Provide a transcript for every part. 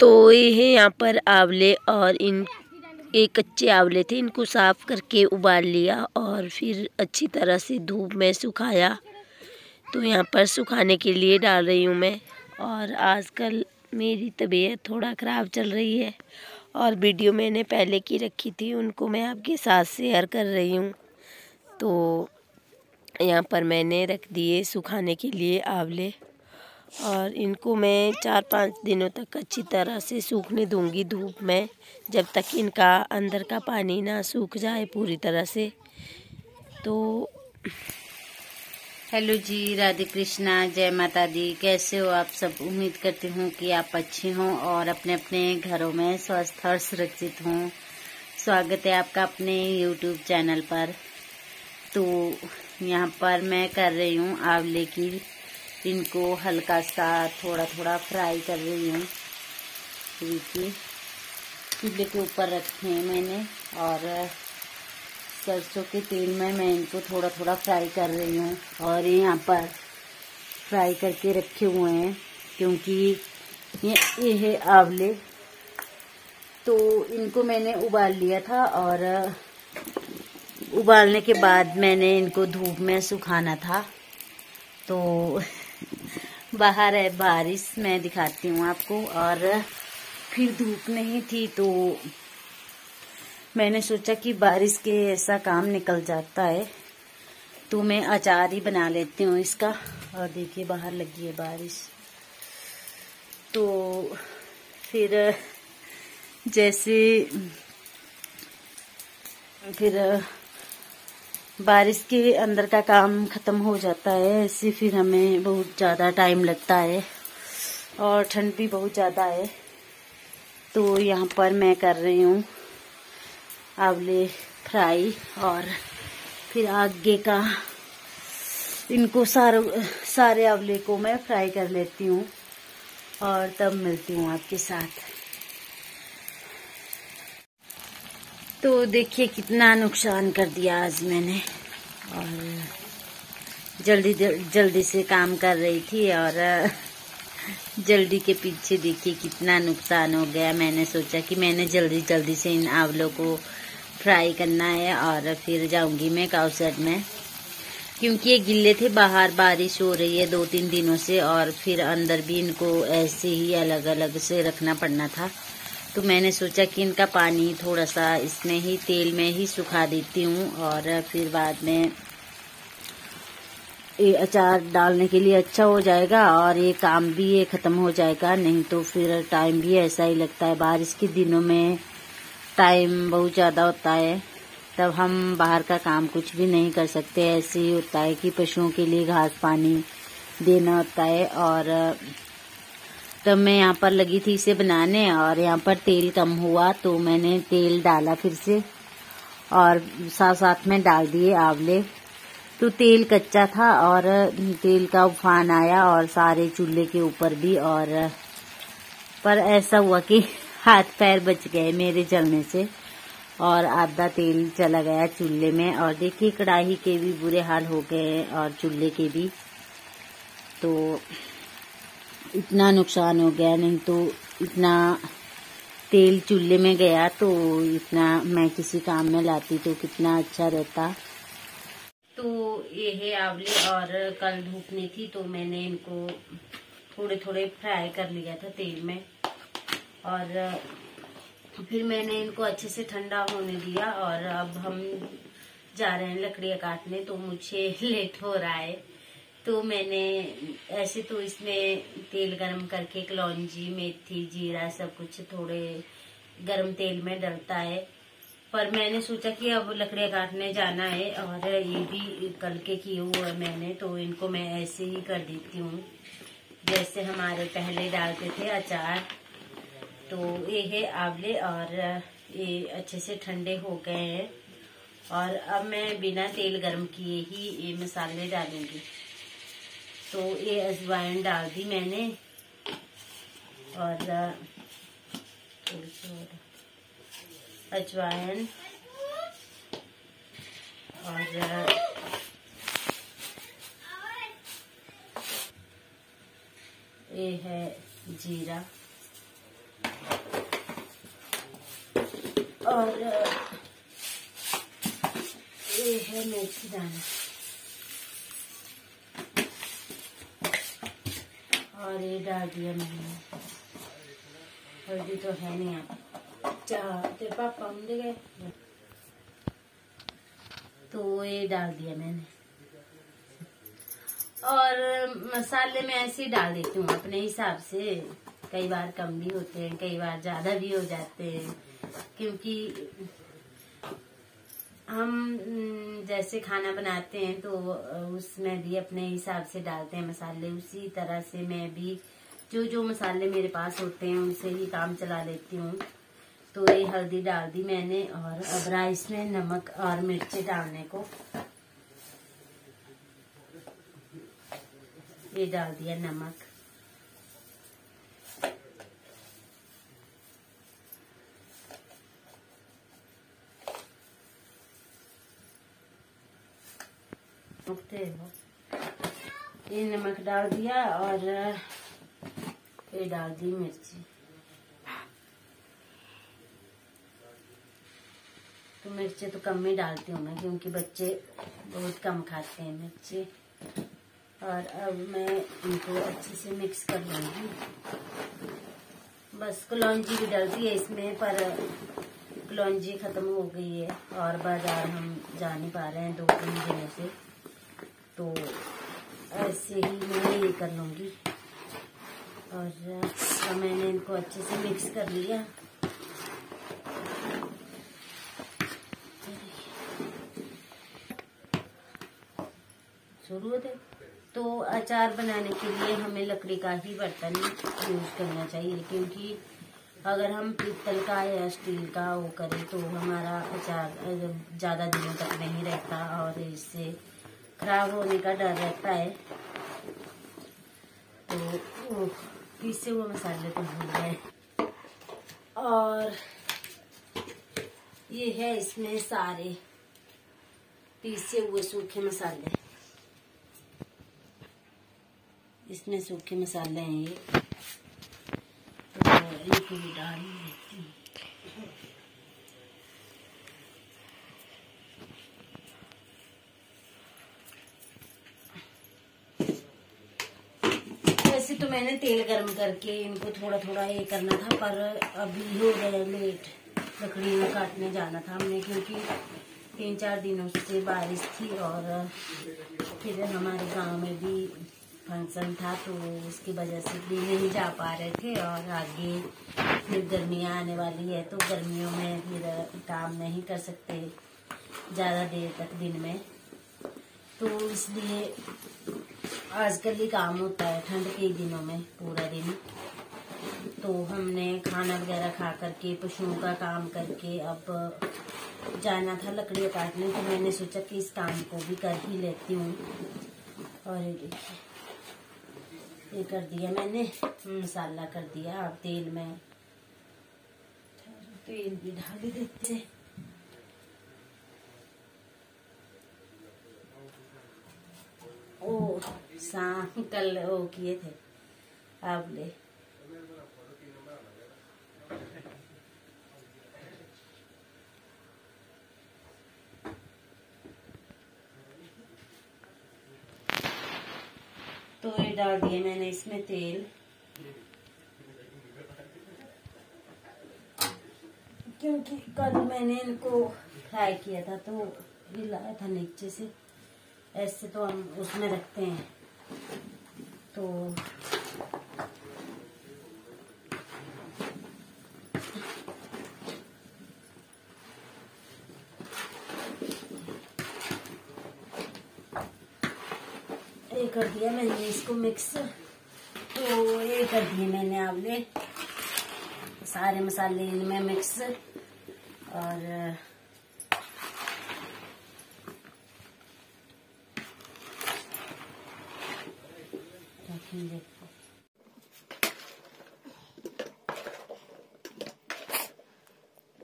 तो ये है यहाँ पर आंवले और ये कच्चे आंवले थे, इनको साफ़ करके उबाल लिया और फिर अच्छी तरह से धूप में सुखाया। तो यहाँ पर सुखाने के लिए डाल रही हूँ मैं। और आजकल मेरी तबीयत थोड़ा ख़राब चल रही है और वीडियो मैंने पहले की रखी थी, उनको मैं आपके साथ शेयर कर रही हूँ। तो यहाँ पर मैंने रख दिए सुखाने के लिए आंवले और इनको मैं 4-5 दिनों तक अच्छी तरह से सूखने दूंगी धूप में, जब तक इनका अंदर का पानी ना सूख जाए पूरी तरह से। तो हेलो जी, राधे कृष्णा, जय माता दी। कैसे हो आप सब? उम्मीद करती हूँ कि आप अच्छे हों और अपने अपने घरों में स्वस्थ और सुरक्षित हों। स्वागत है आपका अपने यूट्यूब चैनल पर। तो यहाँ पर मैं कर रही हूँ आंवले की, इनको हल्का सा थोड़ा थोड़ा फ्राई कर रही हूँ। देखिए चूल्हे के ऊपर रखे हैं मैंने और सरसों के तेल में मैं इनको थोड़ा थोड़ा फ्राई कर रही हूँ। और यहाँ पर फ्राई करके रखे हुए हैं क्योंकि ये है आंवले। तो इनको मैंने उबाल लिया था और उबालने के बाद मैंने इनको धूप में सुखाना था। तो बाहर है बारिश, मैं दिखाती हूँ आपको। और फिर धूप नहीं थी तो मैंने सोचा कि बारिश के ऐसा काम निकल जाता है तो मैं अचार ही बना लेती हूँ इसका। और देखिए बाहर लगी है बारिश। तो फिर बारिश के अंदर का काम खत्म हो जाता है, ऐसे फिर हमें बहुत ज़्यादा टाइम लगता है और ठंड भी बहुत ज़्यादा है। तो यहाँ पर मैं कर रही हूँ आंवले फ्राई और फिर आगे का इनको सारे आंवले को मैं फ्राई कर लेती हूँ और तब मिलती हूँ आपके साथ। तो देखिए कितना नुकसान कर दिया आज मैंने। और जल्दी से काम कर रही थी और जल्दी के पीछे देखिए कितना नुकसान हो गया। मैंने सोचा कि मैंने जल्दी से इन आंवलों को फ्राई करना है और फिर जाऊंगी मैं काउसर में, क्योंकि ये गिल्ले थे। बाहर बारिश हो रही है 2-3 दिनों से और फिर अंदर भी इनको ऐसे ही अलग अलग से रखना पड़ना था। तो मैंने सोचा कि इनका पानी थोड़ा सा इसमें ही तेल में ही सुखा देती हूँ और फिर बाद में ये अचार डालने के लिए अच्छा हो जाएगा और ये काम भी ये खत्म हो जाएगा। नहीं तो फिर टाइम भी ऐसा ही लगता है, बारिश के दिनों में टाइम बहुत ज़्यादा होता है, तब हम बाहर का काम कुछ भी नहीं कर सकते। ऐसे ही होता है कि पशुओं के लिए घास पानी देना होता है। और तब मैं यहाँ पर लगी थी इसे बनाने और यहाँ पर तेल कम हुआ तो मैंने तेल डाला फिर से और साथ में डाल दिए आंवले। तो तेल कच्चा था और तेल का उफान आया और सारे चूल्हे के ऊपर भी। और पर ऐसा हुआ कि हाथ पैर बच गए मेरे जलने से और आधा तेल चला गया चूल्हे में। और देखिए कढ़ाई के भी बुरे हाल हो गए और चूल्हे के भी। तो इतना नुकसान हो गया, नहीं तो इतना तेल चूल्हे में गया तो इतना मैं किसी काम में लाती तो कितना अच्छा रहता। तो ये है आंवले और कल धूप नहीं थी तो मैंने इनको थोड़े थोड़े फ्राई कर लिया था तेल में और फिर मैंने इनको अच्छे से ठंडा होने दिया। और अब हम जा रहे हैं लकड़ियाँ काटने, तो मुझे लेट हो रहा है। तो मैंने ऐसे तो इसमें तेल गरम करके कलौंजी मेथी जीरा सब कुछ थोड़े गरम तेल में डलता है, पर मैंने सोचा कि अब लकड़ियाँ काटने जाना है और ये भी कल के किए हुए हैं मैंने, तो इनको मैं ऐसे ही कर देती हूँ जैसे हमारे पहले डालते थे अचार। तो ये है आंवले और ये अच्छे से ठंडे हो गए हैं और अब मैं बिना तेल गरम किए ही ये मसाले डालूंगी। तो ये अजवाइन डाल दी मैंने और अजवाइन और ये है जीरा और ये है मेथी दाना और ये डाल दिया मैंने। हल्दी तो है नहीं आप तेरे पापा हम दे गए तो ये डाल दिया मैंने। और मसाले मैं ऐसे ही डाल देती हूँ अपने हिसाब से। कई बार कम भी होते हैं, कई बार ज्यादा भी हो जाते हैं, क्योंकि हम जैसे खाना बनाते हैं तो उसमें भी अपने हिसाब से डालते हैं मसाले। उसी तरह से मैं भी जो मसाले मेरे पास होते हैं उनसे ही काम चला लेती हूँ। तो ये हल्दी डाल दी मैंने और अब रहा इसमें नमक और मिर्ची डालने को। ये डाल दिया नमक। ये नमक डाल दिया और ये डाल दी मिर्ची। तो मिर्ची तो कम ही डालती हूँ मैं, क्योंकि बच्चे बहुत कम खाते हैं मिर्ची। और अब मैं इनको अच्छे से मिक्स कर लूंगी। बस कलौंजी भी डलती है इसमें, पर कलौंजी खत्म हो गई है और बाजार हम जा नहीं पा रहे हैं 2-3 दिनों से, तो ऐसे ही मैं ये कर लूंगी। और मैंने इनको अच्छे से मिक्स कर लिया। शुरू होते तो अचार बनाने के लिए हमें लकड़ी का ही बर्तन यूज करना चाहिए, क्योंकि अगर हम पीतल का या स्टील का वो करें तो हमारा अचार ज्यादा दिनों तक नहीं रहता और इससे खराब होने का डर रहता है। तो पीसे हुए मसाले तो भूल गए। और ये है इसमें सारे पीसे हुए सूखे मसाले। इसमें सूखे मसाले हैं ये, तो इनको भी डाल देती हूँ। वैसे तो मैंने तेल गर्म करके इनको थोड़ा थोड़ा ये करना था, पर अभी हो गया लेट। लकड़ियाँ काटने जाना था हमने, क्योंकि 3-4 दिनों से बारिश थी और फिर हमारे गांव में भी फंक्शन था, तो उसकी वजह से भी नहीं जा पा रहे थे। और आगे फिर गर्मियाँ आने वाली है, तो गर्मियों में फिर काम नहीं कर सकते ज़्यादा देर तक दिन में, तो इसलिए आजकल ही काम होता है ठंड के दिनों में पूरा दिन। तो हमने खाना वगैरह खा करके पशुओं का काम करके अब जाना था लकड़ियाँ काटने, तो मैंने सोचा कि इस काम को भी कर ही लेती हूँ। और ये देखिए ये कर दिया मैंने, मसाला कर दिया। अब तेल में तेल भी डाल देते। ओ शाम कल वो किए थे आंवले, तो ये डाल दिए मैंने इसमें तेल, क्योंकि कल मैंने इनको फ्राई किया था तो हिलाया था नीचे से। ऐसे तो हम उसमें रखते हैं, तो ये कर दिया मैंने इसको मिक्स। तो ये कर दिए मैंने आंवले, सारे मसाले इनमें मिक्स। और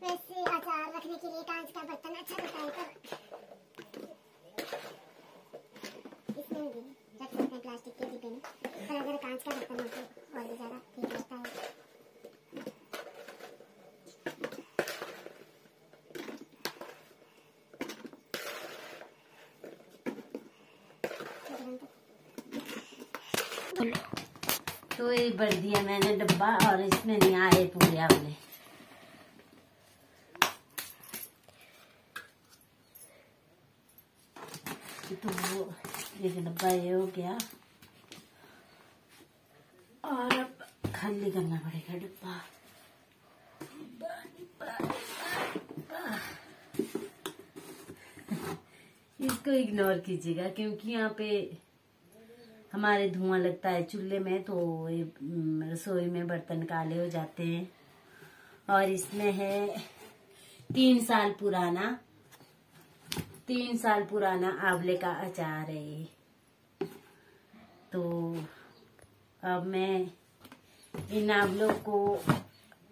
वैसे अचार रखने के लिए कांच का बर्तन अच्छा रहता है, पर इसमें भी रख सकते हैं प्लास्टिक के डिब्बे में, पर अगर कांच का बर्तन हो तो और भी ज्यादा ठीक रहता है। तो ये भर दिया मैंने डब्बा और इसमें नहीं आए पूरे आंवले। तो वो एक डब्बा ये हो गया और अब खाली करना पड़ेगा डब्बा। इसको इग्नोर कीजिएगा क्योंकि यहाँ पे हमारे धुआं लगता है चूल्हे में, तो रसोई में बर्तन काले हो जाते हैं। और इसमें है 3 साल पुराना आंवले का अचार है ये। तो अब मैं इन आंवलों को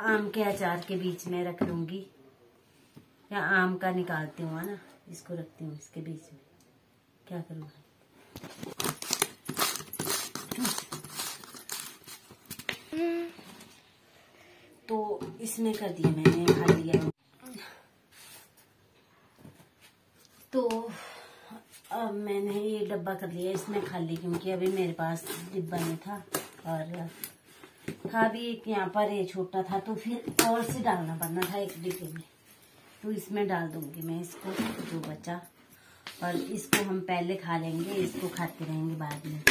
आम के अचार के बीच में रख लूंगी, या आम का निकालती हूँ ना, इसको रखती हूँ इसके बीच में। क्या करूँगा, तो इसमें कर दिया मैंने, खा लिया। तो अब मैंने ये डब्बा कर लिया इसमें खाली, क्योंकि अभी मेरे पास डिब्बा नहीं था और था भी एक यहाँ पर ये छोटा था, तो फिर और से डालना पड़ना था एक डिब्बे में। तो इसमें डाल दूंगी मैं इसको जो बचा, और इसको हम पहले खा लेंगे, इसको खाते रहेंगे बाद में।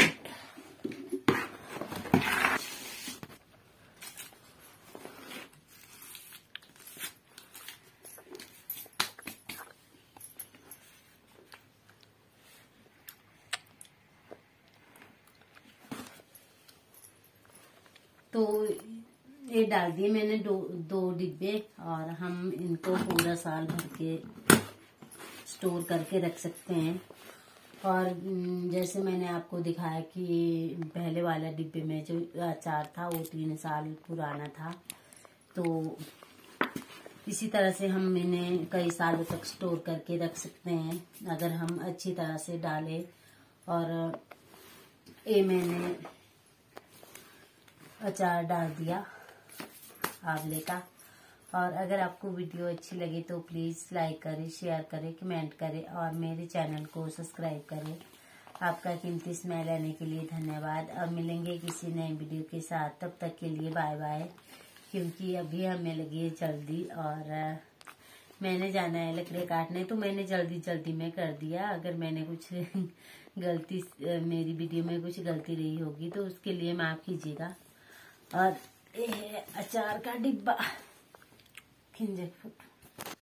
तो ये डाल दिए मैंने दो डिब्बे, और हम इनको पूरा साल भर के स्टोर करके रख सकते हैं। और जैसे मैंने आपको दिखाया कि पहले वाला डिब्बे में जो अचार था वो 3 साल पुराना था, तो इसी तरह से हम इन्हें कई सालों तक स्टोर करके रख सकते हैं अगर हम अच्छी तरह से डालें। और ये मैंने अचार डाल दिया आंवले का। और अगर आपको वीडियो अच्छी लगे तो प्लीज़ लाइक करें, शेयर करें, कमेंट करें और मेरे चैनल को सब्सक्राइब करें। आपका कीमती समय लेने के लिए धन्यवाद। अब मिलेंगे किसी नए वीडियो के साथ, तब तक के लिए बाय बाय। क्योंकि अभी हमें लगी है जल्दी और मैंने जाना है लकड़ी काटने, तो मैंने जल्दी में कर दिया। अगर मैंने कुछ गलती, मेरी वीडियो में कुछ गलती रही होगी तो उसके लिए माफ कीजिएगा। और ये है अचार का डिब्बा, खिंजक फुट।